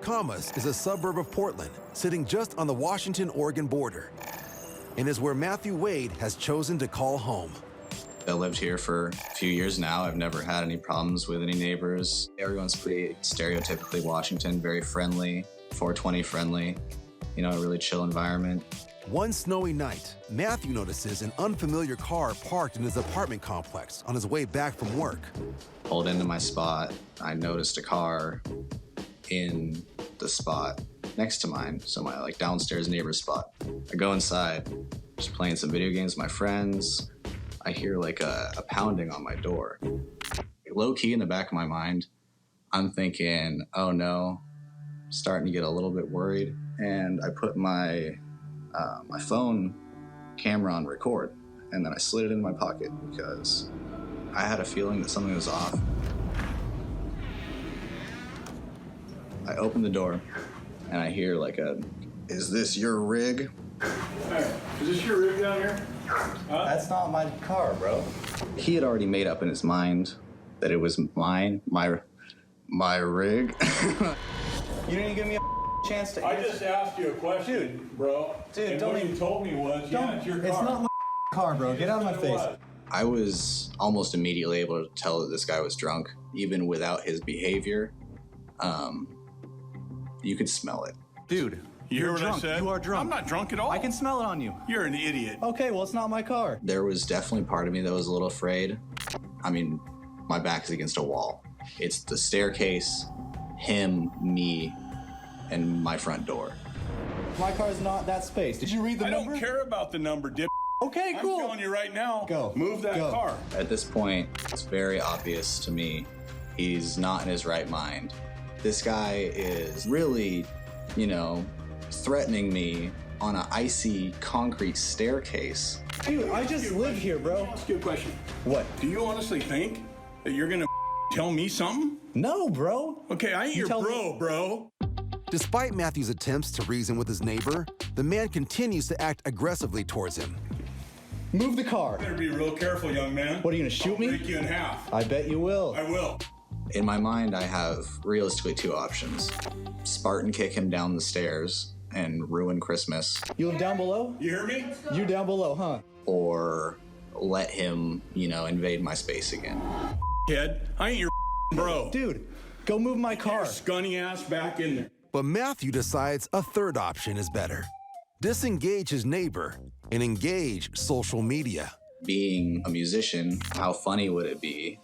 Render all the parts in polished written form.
Commas is a suburb of Portland, sitting just on the Washington-Oregon border, and is where Matthew Wade has chosen to call home. I lived here for a few years now. I've never had any problems with any neighbors. Everyone's pretty stereotypically Washington, very friendly, 420 friendly, you know, a really chill environment. One snowy night, Matthew notices an unfamiliar car parked in his apartment complex on his way back from work. Pulled into my spot. I noticed a car in the spot next to mine, so my downstairs neighbor's spot. I go inside, just playing some video games with my friends. I hear a pounding on my door. Low key in the back of my mind, I'm thinking, oh no, starting to get a little bit worried. And I put my phone camera on record, and then I slid it in my pocket because I had a feeling that something was off. I open the door and I hear is this your rig? Hey, is this your rig down here? Huh? That's not my car, bro. He had already made up in his mind that it was mine, my rig. You didn't give me a chance to answer. I just asked you a question, bro. Dude, and don't what even... you told me was, yeah, it's your car. It's not my car, bro. Get out of my face. What? I was almost immediately able to tell that this guy was drunk, even without his behavior. You could smell it. Dude, You hear what drunk. I said? You are drunk. I'm not drunk at all. I can smell it on you. You're an idiot. Okay, well, it's not my car. There was definitely part of me that was a little afraid. I mean, my back is against a wall. It's the staircase, him, me, and my front door. My car's not that space. Did you read the number? I don't care about the number, dip. Okay, cool. I'm telling you right now. Go. Move that Go. car. At this point, it's very obvious to me he's not in his right mind. This guy is really, threatening me on an icy concrete staircase. Dude, I just live here, bro. Ask you a question. What? Do you honestly think that you're gonna tell me something? No, bro. Okay, I ain't your bro. Despite Matthew's attempts to reason with his neighbor, the man continues to act aggressively towards him. Move the car. Better be real careful, young man. What, are you gonna shoot I'll me? break you in half. I bet you will. I will. In my mind, I have realistically two options. Spartan kick him down the stairs and ruin Christmas, You live down below? You hear me? You down below, huh? or let him, invade my space again. Kid, I ain't your bro. Dude, go move my car. Your scunny ass back in there. But Matthew decides a third option is better. Disengage his neighbor and engage social media. Being a musician, how funny would it be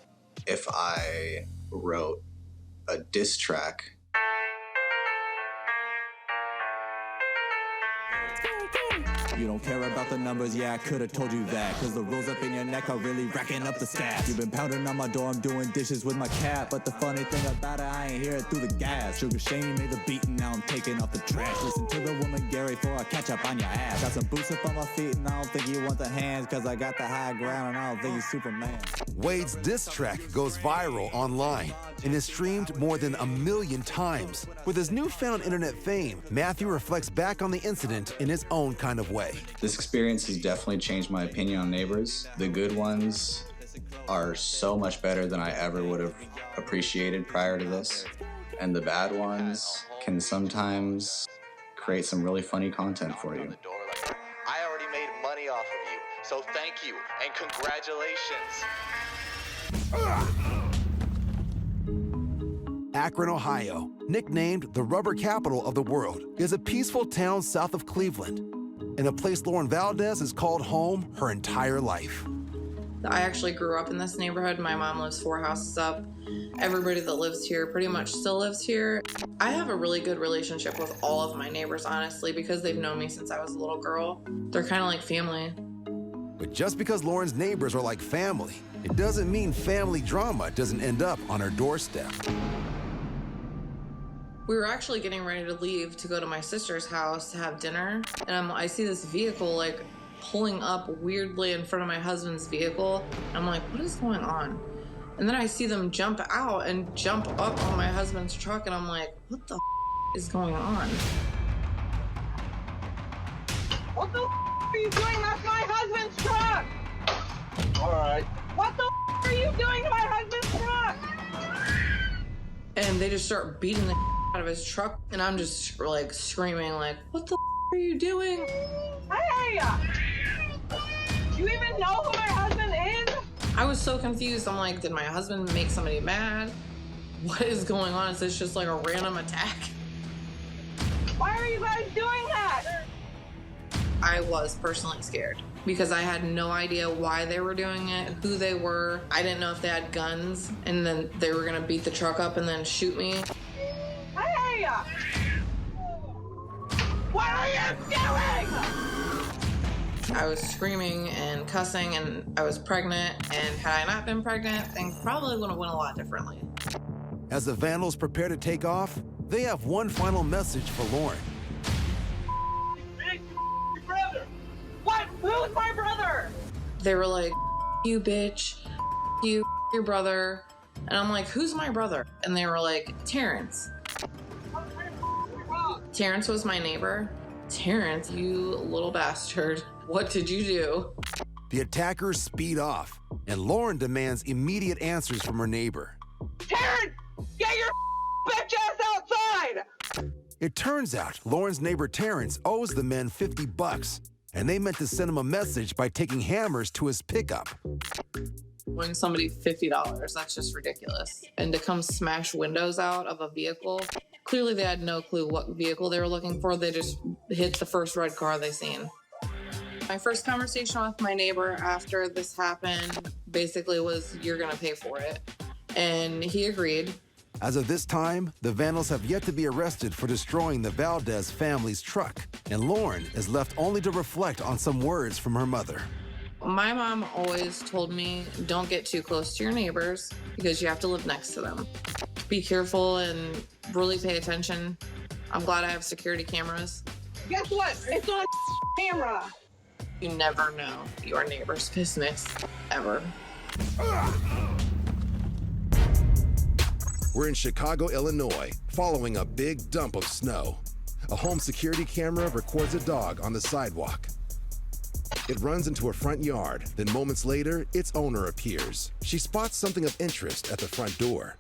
if I wrote a diss track? You don't care about the numbers, yeah, I could've told you that. Cause the rolls up in your neck are really racking up the stats. You've been pounding on my door, I'm doing dishes with my cat. But the funny thing about it, I ain't hear it through the gas. Sugar Shane made the beat and now I'm taking off the trash. Listen to the woman Gary before I catch up on your ass. Got some boots up on my feet and I don't think you want the hands. Cause I got the high ground and I don't think he's Superman. Wade's diss track goes viral online and is streamed more than 1 million times. With his newfound internet fame, Matthew reflects back on the incident in his own kind of way. This experience has definitely changed my opinion on neighbors. The good ones are so much better than I ever would have appreciated prior to this. And the bad ones can sometimes create some really funny content for you. I already made money off of you, so thank you and congratulations. Akron, Ohio, nicknamed the rubber capital of the world, is a peaceful town south of Cleveland, and a place Lauren Valdez has called home her entire life. I actually grew up in this neighborhood. My mom lives 4 houses up. Everybody that lives here pretty much still lives here. I have a really good relationship with all of my neighbors, honestly, because they've known me since I was a little girl. They're kind of like family. But just because Lauren's neighbors are like family, it doesn't mean family drama doesn't end up on her doorstep. We were actually getting ready to leave to go to my sister's house to have dinner, and I see this vehicle pulling up weirdly in front of my husband's vehicle. I'm like, what is going on? And then I see them jump out and jump up on my husband's truck, and I'm like, what the is going on? What the are you doing? That's my husband's truck! Alright. What the are you doing to my husband's truck? And they just start beating the out of his truck, and I'm just like screaming like, what the are you doing? Hey! Do you even know who my husband is? I was so confused. I'm like, did my husband make somebody mad? What is going on? Is this just like a random attack? Why are you guys doing that? I was personally scared because I had no idea why they were doing it, who they were. I didn't know if they had guns and then they were gonna beat the truck up and then shoot me. Hey! What are you doing? I was screaming and cussing, and I was pregnant, and had I not been pregnant, things probably would have went a lot differently. As the vandals prepare to take off, they have one final message for Lauren. Brother! What? Who's my brother? They were like, you bitch, you, your brother. And I'm like, who's my brother? And they were like, Terrence. Terrence was my neighbor. Terrence, you little bastard. What did you do? The attackers speed off, and Lauren demands immediate answers from her neighbor. Terrence! Get your bitch ass outside! It turns out Lauren's neighbor Terrence owes the men $50, and they meant to send him a message by taking hammers to his pickup. When somebody $50, that's just ridiculous. And to come smash windows out of a vehicle, clearly they had no clue what vehicle they were looking for. They just hit the first red car they seen. My first conversation with my neighbor after this happened basically was, you're gonna pay for it. And he agreed. As of this time, the vandals have yet to be arrested for destroying the Valdez family's truck, and Lauren is left only to reflect on some words from her mother. My mom always told me, don't get too close to your neighbors because you have to live next to them. Be careful and really pay attention. I'm glad I have security cameras. Guess what? It's on camera. You never know your neighbor's business, ever. We're in Chicago, Illinois, following a big dump of snow. A home security camera records a dog on the sidewalk. It runs into a front yard, then moments later, its owner appears. She spots something of interest at the front door.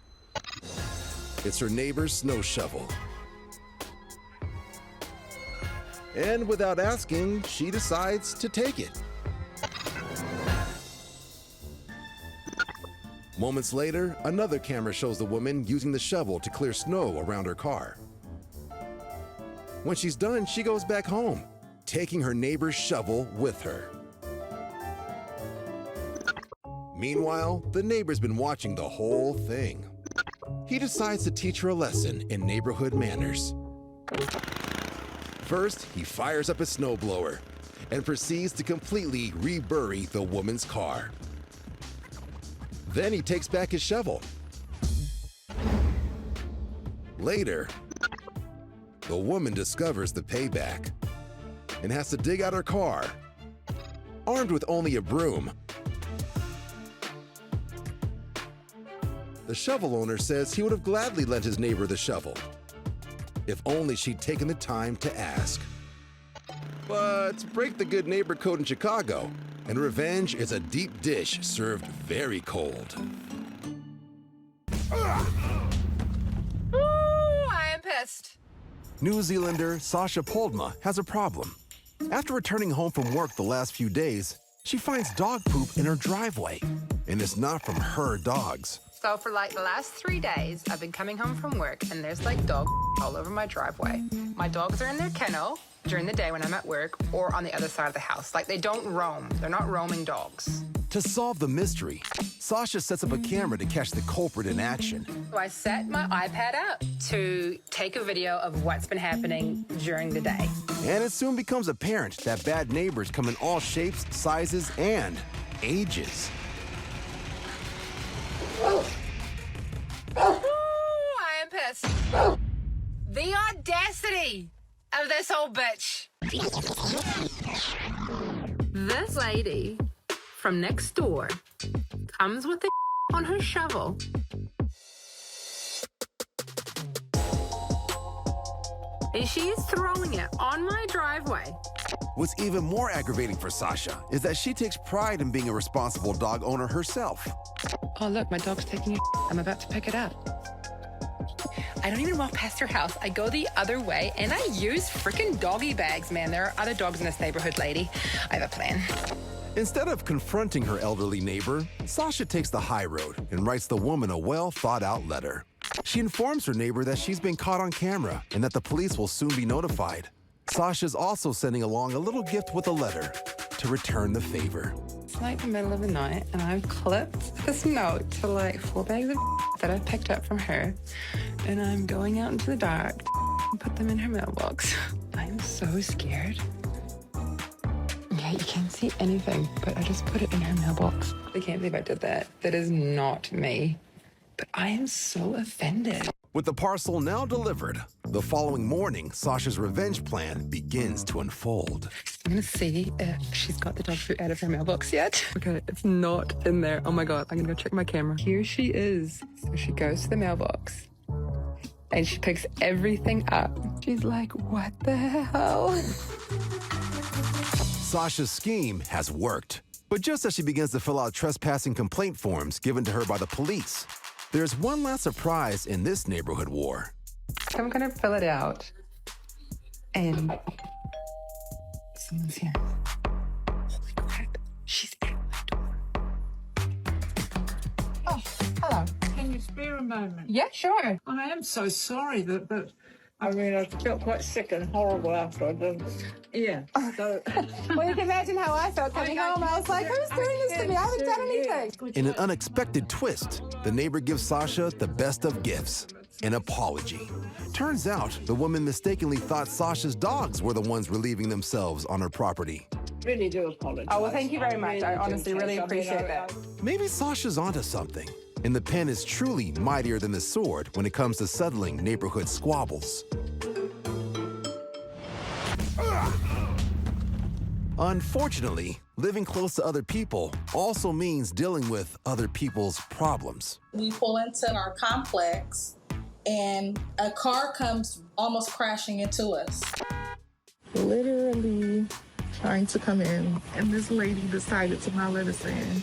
It's her neighbor's snow shovel. And without asking, she decides to take it. Moments later, another camera shows the woman using the shovel to clear snow around her car. When she's done, she goes back home, taking her neighbor's shovel with her. Meanwhile, the neighbor's been watching the whole thing. He decides to teach her a lesson in neighborhood manners. First, he fires up his snowblower and proceeds to completely rebury the woman's car. Then he takes back his shovel. Later, the woman discovers the payback and has to dig out her car, armed with only a broom. The shovel owner says he would have gladly lent his neighbor the shovel, if only she'd taken the time to ask. But break the good neighbor code in Chicago, and revenge is a deep dish served very cold. Ooh, I am pissed. New Zealander Sasha Poldma has a problem. After returning home from work the last few days, she finds dog poop in her driveway, and it's not from her dogs. So for like the last 3 days, I've been coming home from work and there's like dog all over my driveway. My dogs are in their kennel during the day when I'm at work or on the other side of the house. Like they don't roam. They're not roaming dogs. To solve the mystery, Sasha sets up a camera to catch the culprit in action. So I set my iPad up to take a video of what's been happening during the day. And it soon becomes apparent that bad neighbors come in all shapes, sizes, and ages. Ooh, I am pissed. The audacity of this old bitch. This lady from next door comes with the on her shovel. And she is throwing it on my driveway. What's even more aggravating for Sasha is that she takes pride in being a responsible dog owner herself. Oh, look, my dog's taking it. I'm about to pick it up. I don't even walk past her house. I go the other way, and I use freaking doggy bags, man. There are other dogs in this neighborhood, lady. I have a plan. Instead of confronting her elderly neighbor, Sasha takes the high road and writes the woman a well-thought-out letter. She informs her neighbor that she's been caught on camera and that the police will soon be notified. Sasha's also sending along a little gift with a letter to return the favor. It's like the middle of the night, and I've clipped this note to like 4 bags of that I picked up from her, and I'm going out into the dark and put them in her mailbox. I'm so scared. Yeah, you can't see anything, but I just put it in her mailbox. I can't believe I did that. That is not me. But I am so offended. With the parcel now delivered, the following morning, Sasha's revenge plan begins to unfold. I'm gonna see if she's got the dog food out of her mailbox yet. Okay, it's not in there. Oh my God, I'm gonna go check my camera. Here she is. So she goes to the mailbox and she picks everything up. She's like, what the hell? Sasha's scheme has worked. But just as she begins to fill out trespassing complaint forms given to her by the police, there's one last surprise in this neighborhood war. I'm gonna fill it out. And someone's here. Holy crap, she's at my door. Oh, hello. Can you spare a moment? Yeah, sure. I am so sorry that I mean, I felt quite sick and horrible after I did. Yeah. So, Well, you can imagine how I felt coming home. I was like, who's doing this to me? I haven't done anything. In an unexpected twist, the neighbor gives Sasha the best of gifts, an apology. Turns out, the woman mistakenly thought Sasha's dogs were the ones relieving themselves on her property. really do apologize. Oh, well, thank you very much. I honestly really appreciate that. Maybe Sasha's onto something, and the pen is truly mightier than the sword when it comes to settling neighborhood squabbles. Unfortunately, living close to other people also means dealing with other people's problems. We pull into our complex and a car comes almost crashing into us. Literally trying to come in, and this lady decided to not let us in.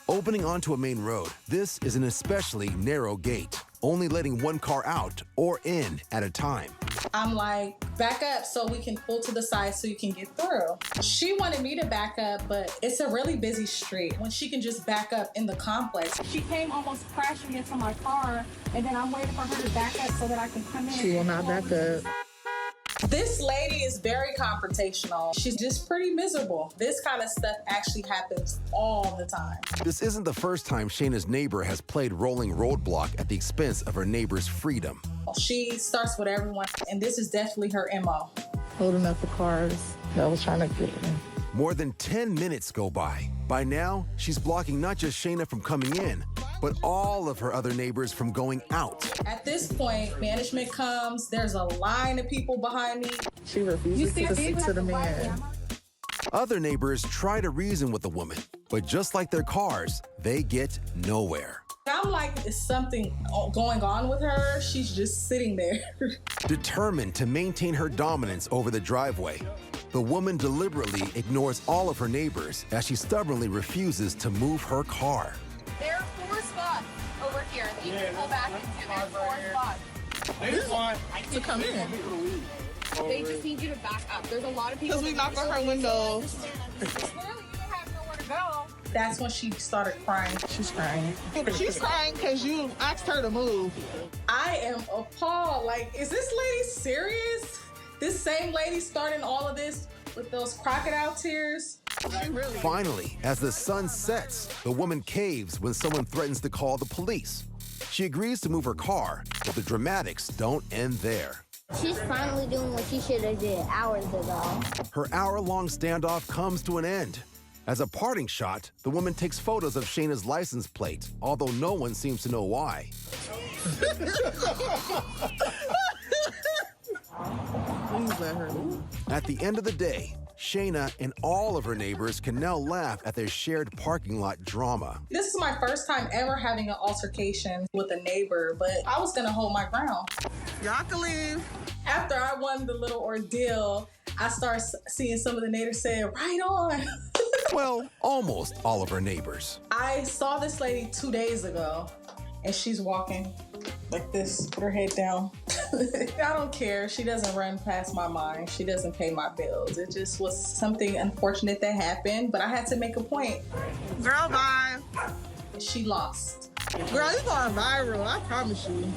Opening onto a main road, this is an especially narrow gate, only letting one car out or in at a time. I'm like, back up so we can pull to the side so you can get through. She wanted me to back up, but it's a really busy street when she can just back up in the complex. She came almost crashing into my car, and then I'm waiting for her to back up so that I can come in. She will not back up. This lady is very confrontational. She's just pretty miserable. This kind of stuff actually happens all the time. This isn't the first time Shayna's neighbor has played rolling roadblock at the expense of her neighbor's freedom. She starts with everyone, and this is definitely her MO. Holding up the cars that was trying to get in. More than 10 minutes go by. By now, she's blocking not just Shayna from coming in, but all of her other neighbors from going out. At this point, management comes. There's a line of people behind me. She refuses to speak to the man. Other neighbors try to reason with the woman, but just like their cars, they get nowhere. I'm like, is something going on with her? She's just sitting there. Determined to maintain her dominance over the driveway, the woman deliberately ignores all of her neighbors as she stubbornly refuses to move her car. There are 4 spots over here that you can pull back into. There are 4 spots. They just want to come in. They just need you to back up. There's a lot of people. Because we knocked on her window. Clearly, you don't have nowhere to go. That's when she started crying. She's crying. She's crying because you asked her to move. I am appalled. Like, is this lady serious? This same lady starting all of this with those crocodile tears? Finally, as the sun sets, the woman caves when someone threatens to call the police. She agrees to move her car, but the dramatics don't end there. She's finally doing what she should have did hours ago. Her hour-long standoff comes to an end. As a parting shot, the woman takes photos of Shayna's license plate, although no one seems to know why. Please let her leave. At the end of the day, Shayna and all of her neighbors can now laugh at their shared parking lot drama. This is my first time ever having an altercation with a neighbor, but I was gonna hold my ground. Y'all can leave. After I won the little ordeal, I started seeing some of the neighbors say, right on. Well, almost all of her neighbors. I saw this lady 2 days ago, and she's walking Like this, put her head down. I don't care. She doesn't run past my mind. She doesn't pay my bills. It just was something unfortunate that happened, but I had to make a point. Girl, bye. She lost. Girl, you going viral, I promise you.